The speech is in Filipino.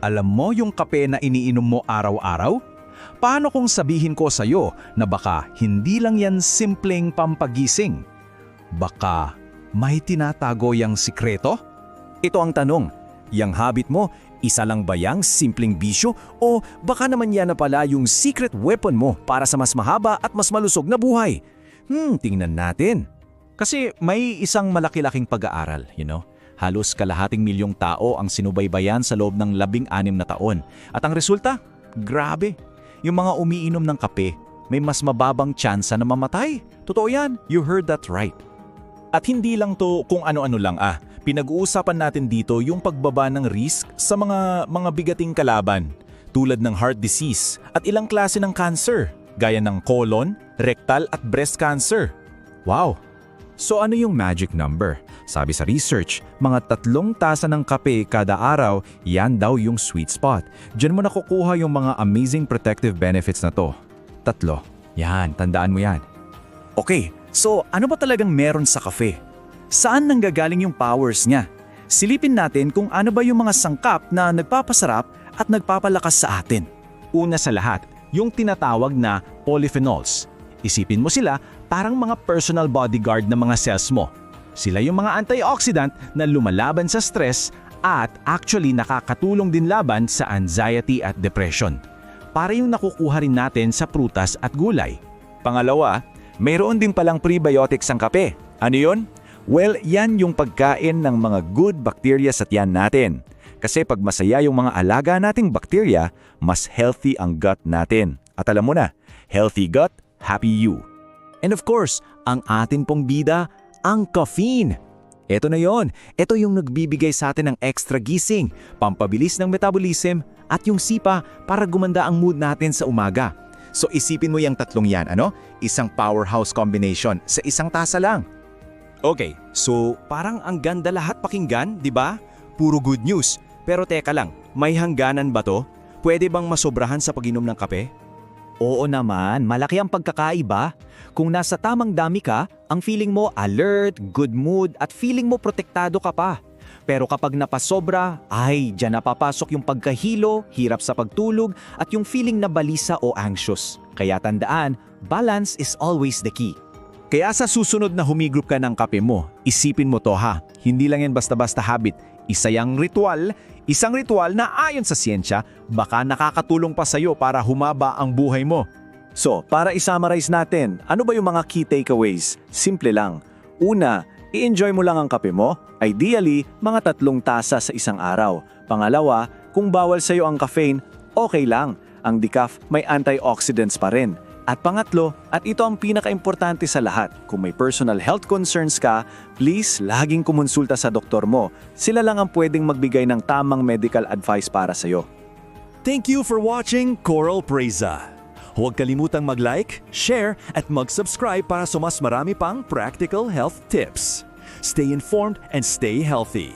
Alam mo yung kape na iniinom mo araw-araw? Paano kung sabihin ko sa'yo na baka hindi lang yan simpleng pampagising? Baka may tinatago yang sikreto? Ito ang tanong, yang habit mo, isa lang ba yang simpleng bisyo o baka naman yan na pala yung secret weapon mo para sa mas mahaba at mas malusog na buhay? Tingnan natin. Kasi may isang malaki-laking pag-aaral, Halos kalahating milyong tao ang sinubaybayan sa loob ng 16 na taon. At ang resulta? Grabe! Yung mga umiinom ng kape, may mas mababang tsansa na mamatay. Totoo yan, you heard that right. At hindi lang to kung ano-ano lang Pinag-uusapan natin dito yung pagbaba ng risk sa mga bigating kalaban, tulad ng heart disease at ilang klase ng cancer, gaya ng colon, rectal at breast cancer. Wow! So ano yung magic number? Sabi sa research, mga 3 tasa ng kape kada araw, yan daw yung sweet spot. Diyan mo nakukuha yung mga amazing protective benefits na to. 3. Yan, tandaan mo yan. Okay, so ano ba talagang meron sa kape? Saan nanggagaling yung powers niya? Silipin natin kung ano ba yung mga sangkap na nagpapasarap at nagpapalakas sa atin. Una sa lahat, yung tinatawag na polyphenols. Isipin mo sila parang mga personal bodyguard ng mga cells mo. Sila yung mga antioxidant na lumalaban sa stress at actually nakakatulong din laban sa anxiety at depression. Para yung nakukuha rin natin sa prutas at gulay. Pangalawa, mayroon din palang prebiotics ang kape. Ano yun? Well, yan yung pagkain ng mga good bacteria sa tiyan natin. Kasi pag masaya yung mga alaga nating bacteria, mas healthy ang gut natin. At alam mo na, healthy gut, happy you. And of course, ang atin pong bida, ang caffeine. Ito na yon. Ito yung nagbibigay sa atin ng extra gising, pampabilis ng metabolism, at yung sipa para gumanda ang mood natin sa umaga. So isipin mo yung 3 yan, Isang powerhouse combination sa isang tasa lang. Okay, so parang ang ganda lahat pakinggan, di ba? Puro good news. Pero teka lang, may hangganan ba to? Pwede bang masobrahan sa pag-inom ng kape? Oo naman, malaki ang pagkakaiba. Kung nasa tamang dami ka, ang feeling mo alert, good mood at feeling mo protektado ka pa. Pero kapag napasobra, dyan napapasok yung pagkahilo, hirap sa pagtulog at yung feeling na balisa o anxious. Kaya tandaan, balance is always the key. Kaya sa susunod na humigrup ka ng kape mo, isipin mo to Hindi lang yan basta-basta habit. Isang ritual na ayon sa siyensya, baka nakakatulong pa sa'yo para humaba ang buhay mo. So, para i-summarize natin, ano ba yung mga key takeaways? Simple lang. Una, i-enjoy mo lang ang kape mo. Ideally, mga 3 tasa sa isang araw. Pangalawa, kung bawal sa'yo ang caffeine, okay lang. Ang decaf may antioxidants pa rin. At pangatlo, at ito ang pinaka-importante sa lahat, kung may personal health concerns ka, please laging kumonsulta sa doktor mo. Sila lang ang pwedeng magbigay ng tamang medical advice para sa'yo. Thank you for watching Coral Preza. Huwag kalimutang mag-like, share, at mag-subscribe para sa mas marami pang practical health tips. Stay informed and stay healthy.